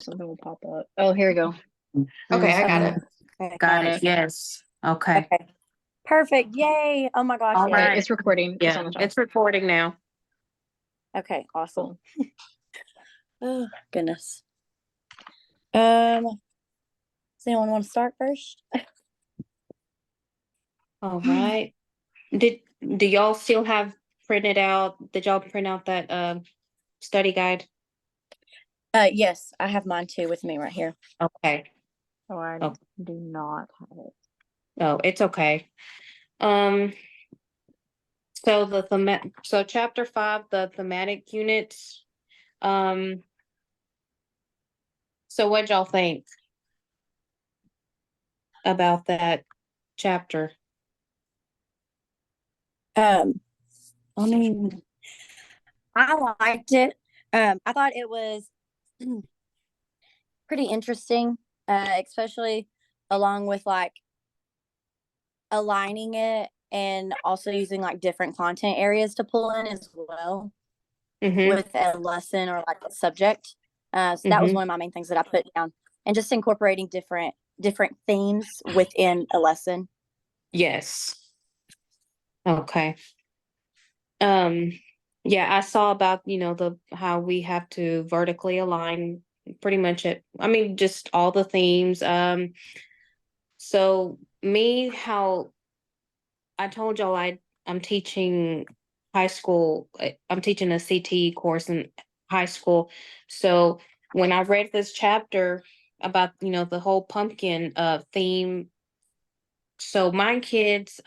Something will pop up. Oh, here we go. Okay, I got it. Okay. Got it. Yes. Okay. Okay. Perfect. Yay. Oh my gosh. All Okay, right. it's recording. It's Yeah, on the top. it's recording now. Okay, awesome. Cool. Oh goodness. Does anyone want to start first? All right. Do y'all still have printed out? Did y'all print out that study guide? Yes, I have mine too with me right here. Okay. Oh, I Oh. do not have it. Oh, it's okay. So chapter 5, the thematic units. So what'd y'all think about that chapter? I mean, I liked it. I thought it was pretty interesting, especially along with like aligning it and also using like different content areas to pull in as well with a lesson or like a subject. So that was one of my main things that I put down, and just incorporating different themes within a lesson. Yes. Okay. Yeah, I saw about, how we have to vertically align pretty much just all the themes. So how I told y'all I'm teaching high school. I'm teaching a CTE course in high school. So when I read this chapter about, the whole pumpkin theme, so my kids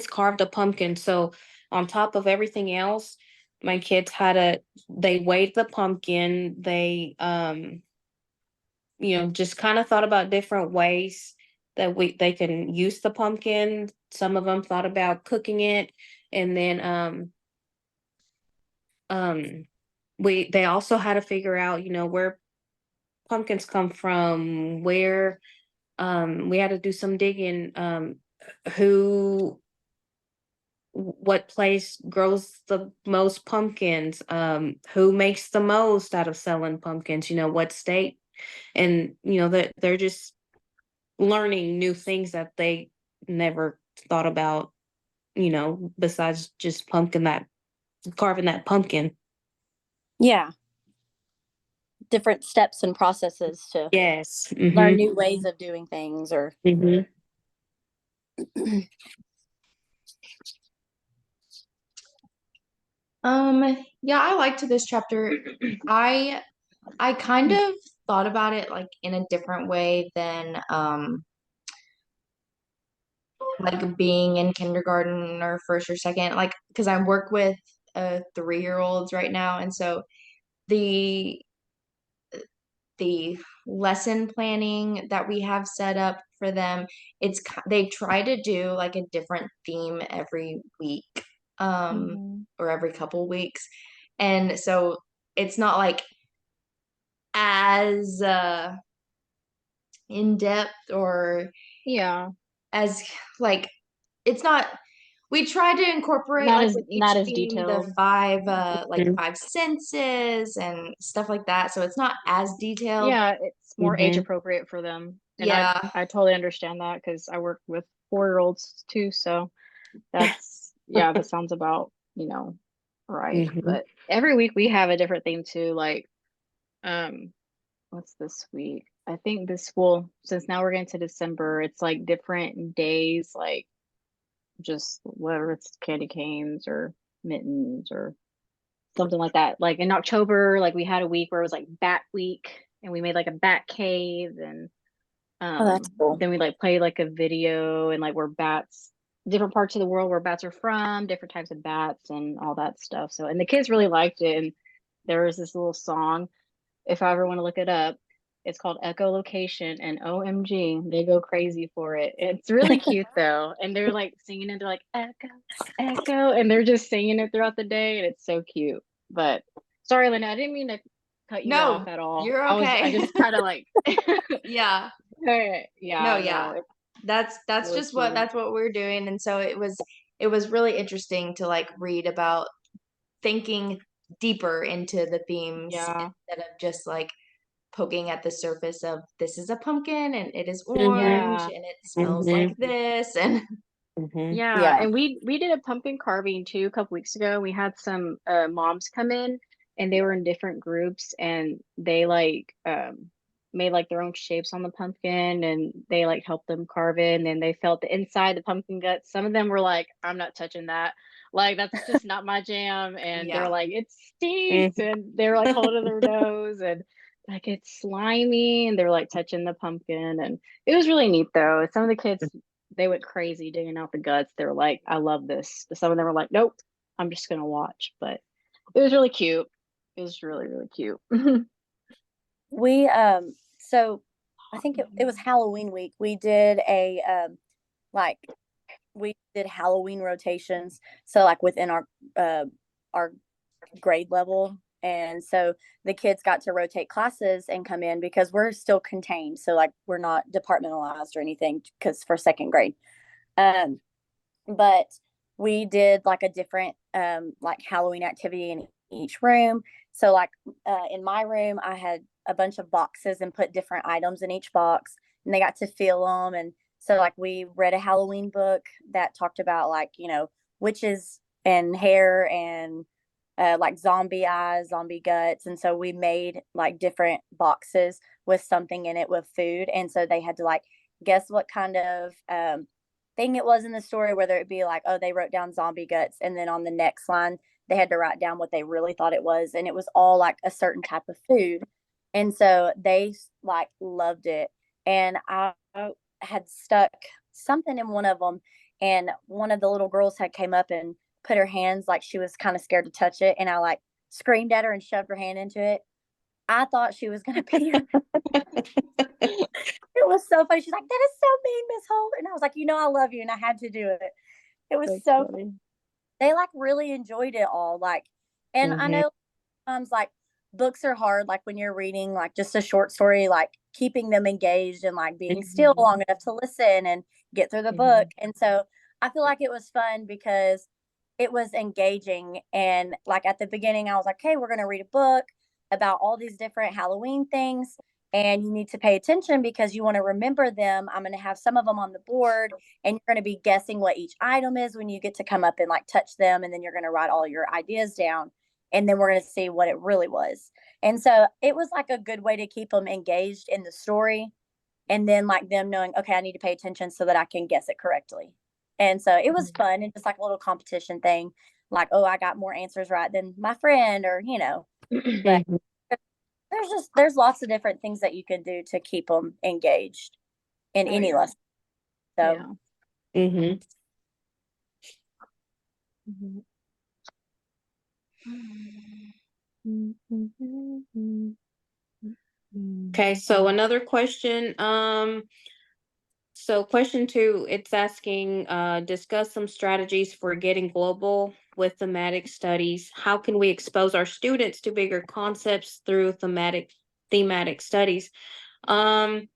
carved a pumpkin. So on top of everything else, my kids they weighed the pumpkin. They, just kind of thought about different ways that they can use the pumpkin. Some of them thought about cooking it. And then, they also had to figure out, where pumpkins come from, where, we had to do some digging, who what place grows the most pumpkins, who makes the most out of selling pumpkins, what state, and that they're just learning new things that they never thought about, besides just carving that pumpkin. Yeah, different steps and processes to Yes. learn new ways of doing things or Yeah, I liked this chapter. I kind of thought about it like in a different way than like being in kindergarten or first or second, like because I work with 3-year-olds right now, and so the the lesson planning that we have set up for them, they try to do like a different theme every week, or every couple weeks, and so it's not like as in depth or Yeah, as like it's not. We try to incorporate not like as with each not as theme the detailed. five senses and stuff like that. So it's not as detailed. Yeah, it's more age appropriate for them. And Yeah. I totally understand that because I work with 4-year-olds too. So that's yeah, that sounds about, right. But every week we have a different theme too. Like, what's this week? I think since now we're getting to December, it's like different days, like just whether it's candy canes or mittens or something like that. Like in October, like we had a week where it was like bat week and we made like a bat cave, and Oh, that's cool. then we like play like a video and like where bats, different parts of the world where bats are from, different types of bats and all that stuff. So, and the kids really liked it. And there was this little song, if I ever want to look it up, it's called Echolocation, and OMG, they go crazy for it. It's really cute though. And they're like singing it, they're like echo, echo, and they're just singing it throughout the day, and it's so cute. But sorry, Linda, I didn't mean to cut you No, off at all. you're I okay. just kind of like Yeah. yeah, No, yeah. no, That's really just cute. that's what we're doing. And so it was really interesting to like read about thinking deeper into the themes Yeah. instead of just like poking at the surface of this is a pumpkin and it is Yeah. orange and it smells like this and Yeah, Yeah. and we did a pumpkin carving too a couple weeks ago. We had some moms come in and they were in different groups and they like made like their own shapes on the pumpkin and they like helped them carve it and then they felt the inside the pumpkin guts. Some of them were like, I'm not touching that. Like that's just not my jam. And they're yeah. like, it stinks. And they're like holding their nose and like it's slimy and they're like touching the pumpkin and it was really neat though. Some of the kids they went crazy digging out the guts. They were like, I love this. But some of them were like, nope, I'm just gonna watch. But it was really cute. It was really, really cute. We so I think it was Halloween week. We did a like we did Halloween rotations. So like within our grade level. And so the kids got to rotate classes and come in because we're still contained. So like we're not departmentalized or anything because for second grade. Um, but we did like a different like Halloween activity in each room. So like in my room, I had a bunch of boxes and put different items in each box, and they got to feel them. And so like we read a Halloween book that talked about like witches and hair and like zombie eyes, zombie guts. And so we made like different boxes with something in it with food. And so they had to like guess what kind of thing it was in the story, whether it be like, oh, they wrote down zombie guts. And then on the next line, they had to write down what they really thought it was. And it was all like a certain type of food. And so they like loved it. And I had stuck something in one of them. And one of the little girls had came up and put her hands like she was kind of scared to touch it. And I like screamed at her and shoved her hand into it. I thought she was going to pee her. It was so funny. She's like, that is so mean, Miss Holt. And I was like, I love you. And I had to do it. It was That's so funny. they like really enjoyed it all. Like, and I know sometimes like books are hard, like when you're reading like just a short story, like keeping them engaged and like being still long enough to listen and get through the book. And so I feel like it was fun because it was engaging. And like at the beginning, I was like, hey, we're going to read a book about all these different Halloween things. And you need to pay attention because you want to remember them. I'm going to have some of them on the board and you're going to be guessing what each item is when you get to come up and like touch them. And then you're going to write all your ideas down. And then we're going to see what it really was. And so it was like a good way to keep them engaged in the story. And then like them knowing, okay, I need to pay attention so that I can guess it correctly. And so it was fun and just like a little competition thing. Like, oh, I got more answers right than my friend or, but there's lots of different things that you can do to keep them engaged in any lesson. So Okay, so another question. So question 2, it's asking, discuss some strategies for getting global with thematic studies. How can we expose our students to bigger concepts through thematic studies? I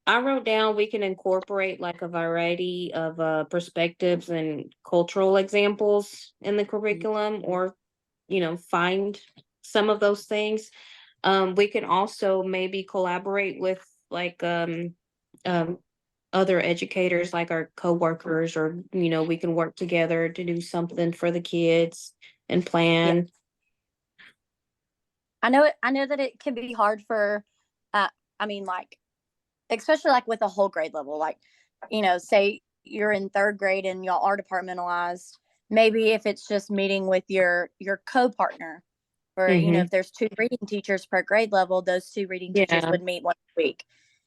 wrote down we can incorporate like a variety of perspectives and cultural examples in the curriculum, or find some of those things. We can also maybe collaborate with like um other educators, like our coworkers, or we can work together to do something for the kids and plan. I know that it can be hard for I mean like especially like with a whole grade level, like say you're in third grade and y'all are departmentalized. Maybe if it's just meeting with your co-partner, or if there's 2 reading teachers per grade level, those 2 reading teachers would meet once a week.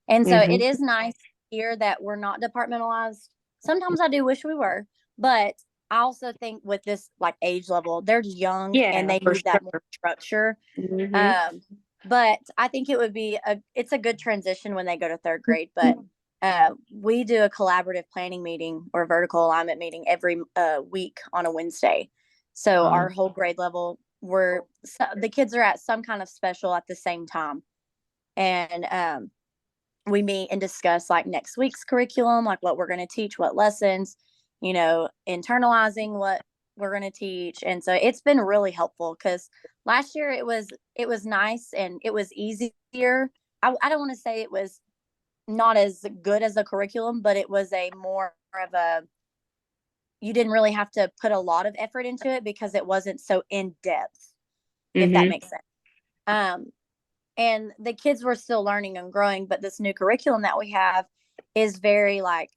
And so it is nice here that we're not departmentalized. Sometimes I do wish we were, but I also think with this like age level, they're young and they need that more structure. But I think it would be it's a good transition when they go to third grade. But we do a collaborative planning meeting or vertical alignment meeting every week on a Wednesday. So our whole grade level, the kids are at some kind of special at the same time. And we meet and discuss like next week's curriculum, like what we're going to teach, what lessons, internalizing what we're going to teach. And so it's been really helpful because last year it was nice and it was easier. I don't want to say it was not as good as a curriculum, but it was a more of a, you didn't really have to put a lot of effort into it because it wasn't so in depth, if that makes sense. And the kids were still learning and growing, but this new curriculum that we have is very like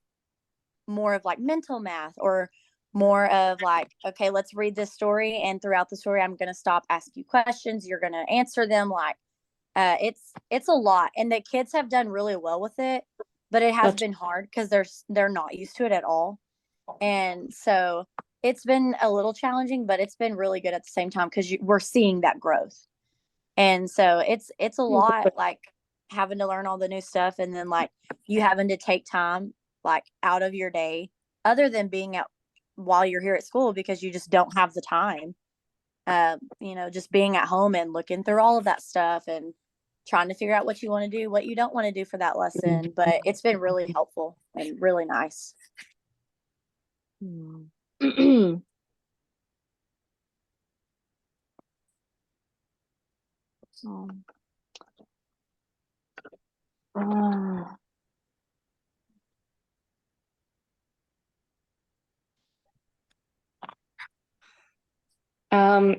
more of like mental math, or more of like, okay, let's read this story, and throughout the story I'm going to stop, ask you questions, you're going to answer them. Like it's a lot, and the kids have done really well with it, but it has been hard because they're not used to it at all. And so it's been a little challenging, but it's been really good at the same time because we're seeing that growth. And so it's a lot, like having to learn all the new stuff, and then like you having to take time like out of your day other than being out while you're here at school, because you just don't have the time. Just being at home and looking through all of that stuff and trying to figure out what you want to do, what you don't want to do for that lesson. But it's been really helpful and really nice.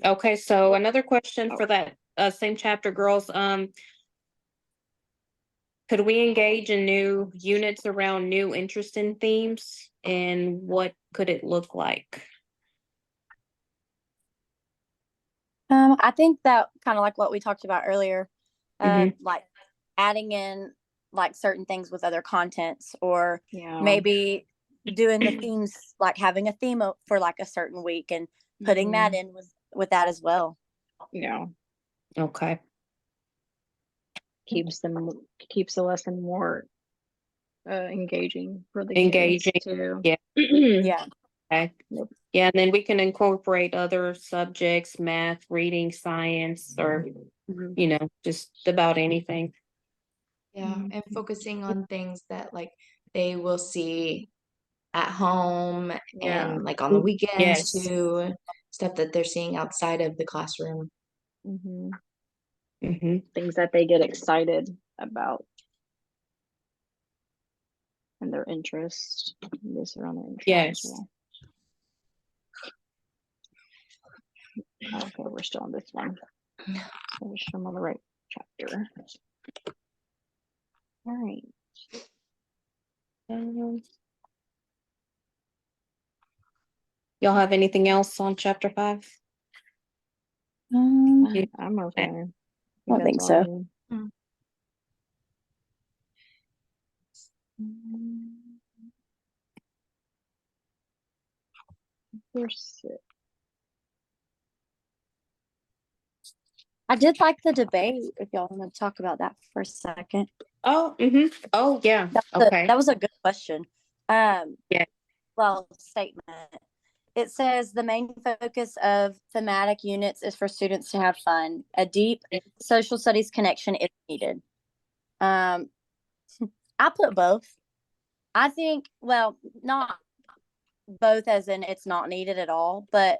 Okay, so another question for that same chapter, girls. Could we engage in new units around new interesting themes, and what could it look like? I think that kind of like what we talked about earlier, like adding in like certain things with other contents, or maybe doing the themes, like having a theme for like a certain week and putting that in with that as well. Yeah. Okay. Keeps the lesson more engaging for the engaging kids too. Yeah. Yeah. Okay. Yeah, and then we can incorporate other subjects, math, reading, science, or just about anything. Yeah, and focusing on things that like they will see at home and like on the weekends too, stuff that they're seeing outside of the classroom. Things that they get excited about and their interest. This around their interest. Yes. Okay, we're still on this one. I'm on the right chapter. All right. Y'all have anything else on chapter 5? I'm okay. I don't think so. I did like the debate, if y'all want to talk about that for a second. Oh, oh yeah. That was a good question. Yeah. Well, statement. It says the main focus of thematic units is for students to have fun. A deep social studies connection is needed. I put both. I think, well, not both as in it's not needed at all, but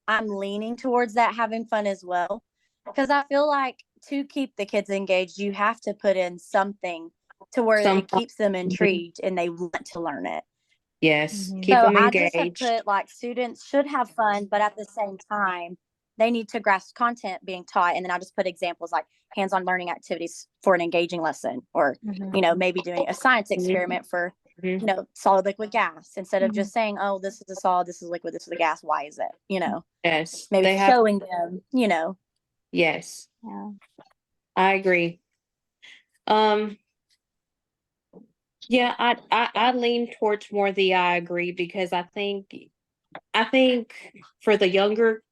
I'm leaning towards that having fun as well. Because I feel like to keep the kids engaged, you have to put in something to where it keeps them intrigued and they want to learn it. Yes, keep them engaged. I just have put like students should have fun, but at the same time, they need to grasp content being taught. And then I just put examples like hands-on learning activities for an engaging lesson, or maybe doing a science experiment for solid, liquid, gas, instead of just saying, oh, this is a solid, this is liquid, this is a gas, why is it? Yes, maybe showing them. Yes. Yeah. I agree. Yeah, I lean towards more the I agree, because I think for the younger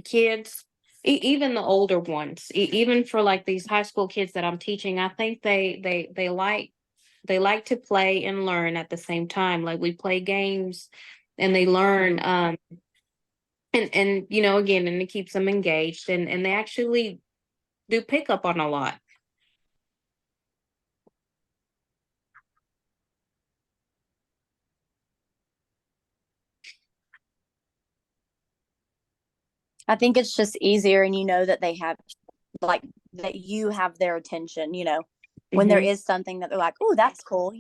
kids, even the older ones, even for like these high school kids that I'm teaching, I think they like to play and learn at the same time. Like we play games and they learn, and again, and it keeps them engaged, and they actually do pick up on a lot. I think it's just easier, and you know that they have like that you have their attention, when there is something that they're like, oh, that's cool,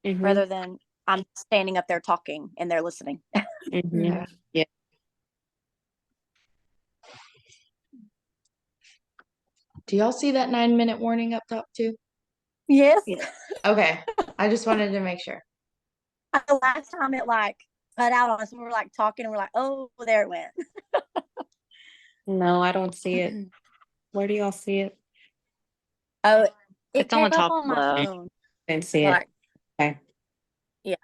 rather than I'm standing up there talking and they're listening. Yeah. Do y'all see that 9-minute warning up top too? Yes. Yeah. Okay. I just wanted to make sure. The last time it like cut out on us, we were like talking and we're like, oh, there it went. No, I don't see it. Where do y'all see it? Oh, it It's on came the up top on my left. phone. Didn't see it. Like, Okay. yeah.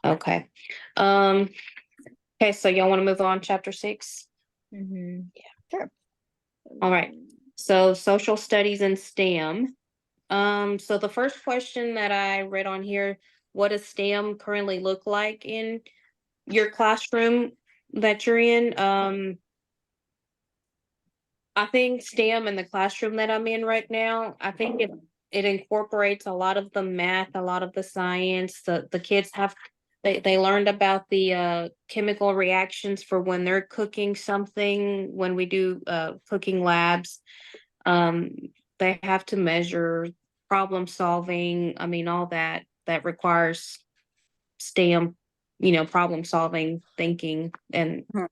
Okay. Okay, so y'all want to move on chapter 6? Mm-hmm. Sure. All right. So social studies and STEM. So the first question that I read on here, what does STEM currently look like in your classroom that you're in? I think STEM in the classroom that I'm in right now, I think it incorporates a lot of the math, a lot of the science. The kids have they learned about the chemical reactions for when they're cooking something, when we do cooking labs. Um, they have to measure problem solving. I mean, all that requires STEM, problem solving, thinking, and Mhm.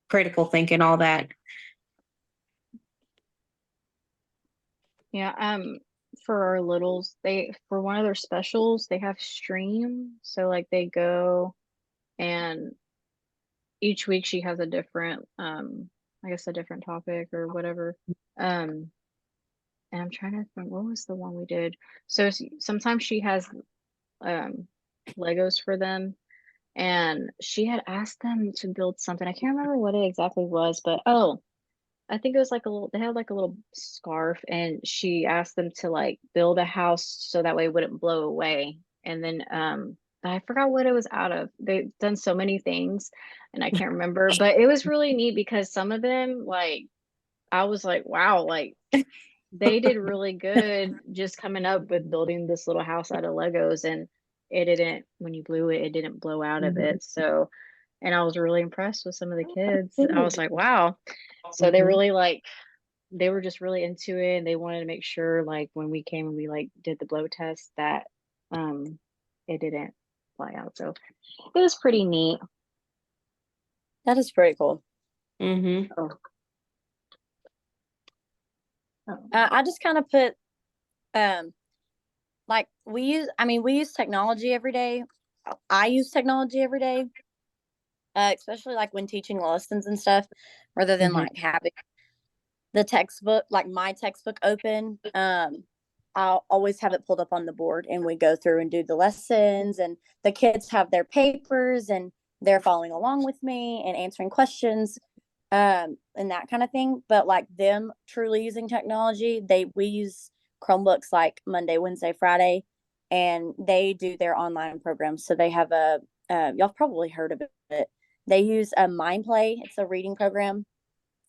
critical thinking, all that. Yeah, for our littles, for one of their specials, they have stream. So like they go and each week she has a different I guess a different topic or whatever. Um and I'm trying to think what was the one we did. So sometimes she has um Legos for them, and she had asked them to build something. I can't remember what it exactly was, but oh, I think it was like they had like a little scarf, and she asked them to like build a house so that way it wouldn't blow away. And then I forgot what it was out of. They've done so many things and I can't remember, but it was really neat because some of them, like, I was like, wow, like they did really good just coming up with building this little house out of Legos, and it didn't, when you blew it, it didn't blow out of it. So, and I was really impressed with some of the kids. I was like, wow. So they really like, they were just really into it, and they wanted to make sure like when we came and we like did the blow test that um it didn't fly out. So it was pretty neat. That is pretty cool. Mm-hmm. Oh. I just kind of put, like we use technology every day. I use technology every day, especially like when teaching lessons and stuff, rather than like having the textbook, like my textbook open. I'll always have it pulled up on the board and we go through and do the lessons, and the kids have their papers and they're following along with me and answering questions, and that kind of thing. But like them truly using technology, we use Chromebooks like Monday, Wednesday, Friday, and they do their online programs. So they have y'all probably heard of it. They use a Mind Play. It's a reading program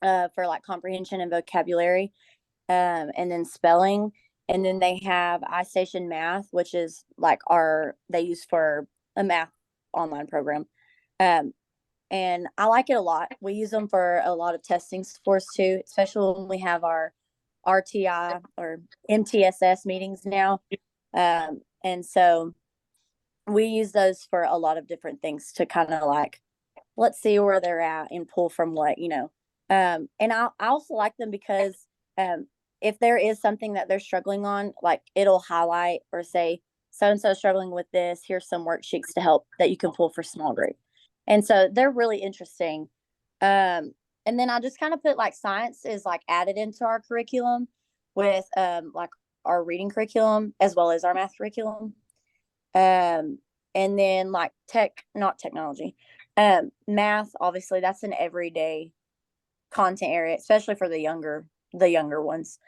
for like comprehension and vocabulary, and then spelling. And then they have iStation Math, which is like they use for a math online program. And I like it a lot. We use them for a lot of testing scores too, especially when we have our RTI or MTSS meetings now. And so we use those for a lot of different things to kind of like, let's see where they're at and pull from what. And I also like them because if there is something that they're struggling on, like it'll highlight or say, so and so struggling with this, here's some worksheets to help that you can pull for small group. And so they're really interesting. And then I just kind of put like science is like added into our curriculum with like our reading curriculum as well as our math curriculum. And then like not technology, math, obviously that's an everyday content area, especially for the younger ones.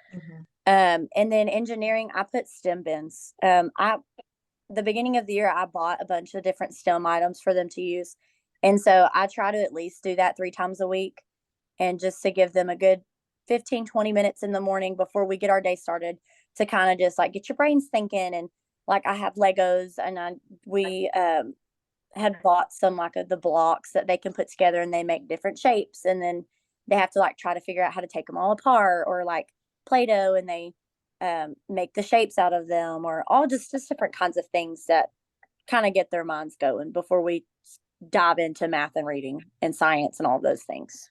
And then engineering, I put STEM bins. The beginning of the year, I bought a bunch of different STEM items for them to use. And so I try to at least do that 3 times a week, and just to give them a good 15-20 minutes in the morning before we get our day started to kind of just like get your brains thinking. And like I have Legos, and we had bought some like of the blocks that they can put together, and they make different shapes, and then they have to like try to figure out how to take them all apart, or like Play-Doh, and they make the shapes out of them, or all just different kinds of things that kind of get their minds going before we dive into math and reading and science and all those things.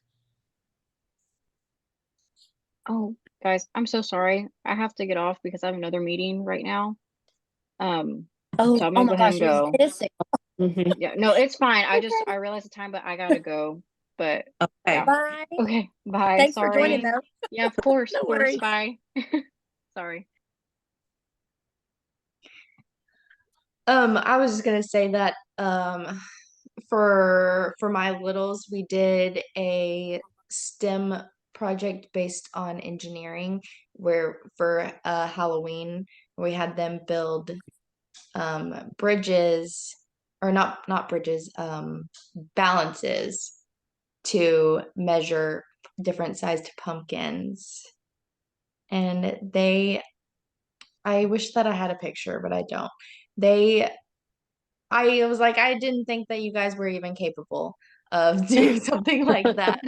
Oh, guys, I'm so sorry. I have to get off because I have another meeting right now. So I'm gonna go ahead and go. Yeah, no, it's fine. I realized the time, but I gotta go. But Okay. yeah. Bye. Okay, bye. Thanks Sorry. for joining though. Yeah, of course, No of course. worries. Bye. Sorry. I was just gonna say that for my littles, we did a STEM project based on engineering, where for Halloween we had them build bridges, or not bridges, balances to measure different sized pumpkins. And I wish that I had a picture, but I don't. I was like, I didn't think that you guys were even capable of doing something like that.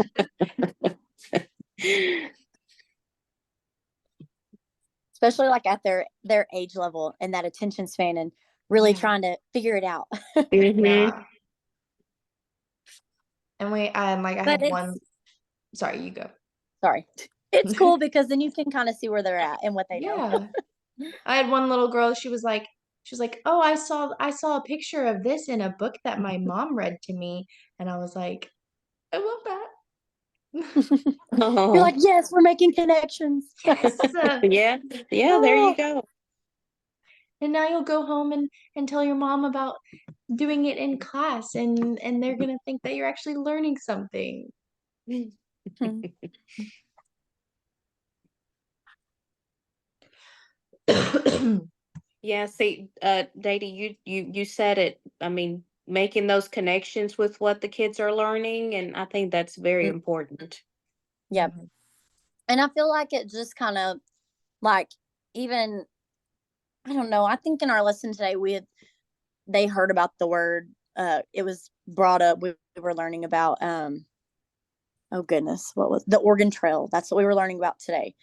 Especially like at their age level and that attention span, and really trying to figure it out. Yeah. And I had one. Sorry, you go. Sorry. It's cool because then you can kind of see where they're at and what they know. I had one little girl, she was like, oh, I saw a picture of this in a book that my mom read to me. And I was like, I love that. You're like, yes, we're making connections. Yes. Yeah, there you go. And now you'll go home and tell your mom about doing it in class, and they're gonna think that you're actually learning something. Yeah, see, Dady, you said it. I mean, making those connections with what the kids are learning, and I think that's very important. Yep. And I feel like it just kind of like, even, I don't know, I think in our lesson today they heard about the word, it was brought up, we were learning about oh goodness, what was the Oregon Trail? That's what we were learning about today.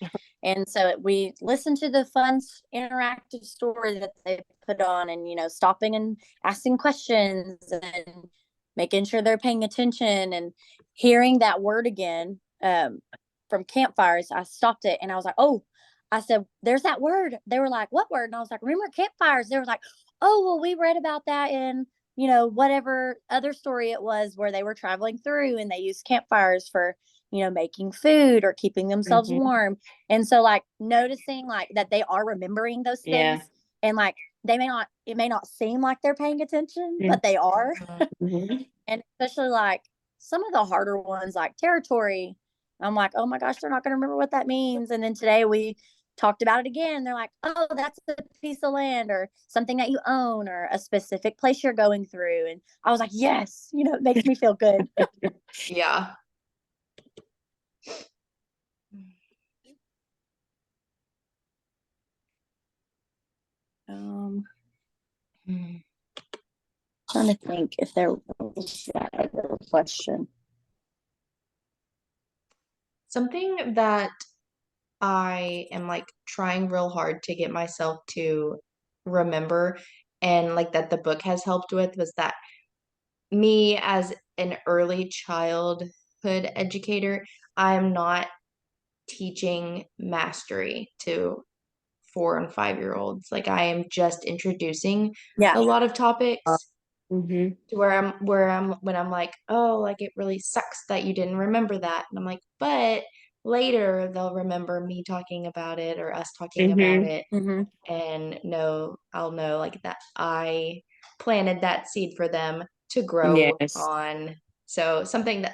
And so we listened to the fun interactive story that they put on, and stopping and asking questions and making sure they're paying attention, and hearing that word again from campfires. I stopped it and I was like, oh, I said, there's that word. They were like, what word? And I was like, remember campfires? They were like, oh, well, we read about that in whatever other story it was, where they were traveling through and they used campfires for, making food or keeping themselves warm. And so like noticing like that they are remembering those things, and like it may not seem like they're paying attention, but they are. And especially like some of the harder ones like territory, I'm like, oh my gosh, they're not going to remember what that means. And then today we talked about it again. They're like, oh, that's a piece of land or something that you own or a specific place you're going through. And I was like, yes, it makes me feel good. Yeah. Trying to think if there was that other question. Something that I am like trying real hard to get myself to remember, and like that the book has helped with, was that me as an early childhood educator, I'm not teaching mastery to 4 and 5-year-olds. Like I am just introducing a lot of topics to where I'm when I'm like, oh, like it really sucks that you didn't remember that. And I'm like, but later they'll remember me talking about it or us talking about it, and I'll know like that I planted that seed for them to grow on. So that's something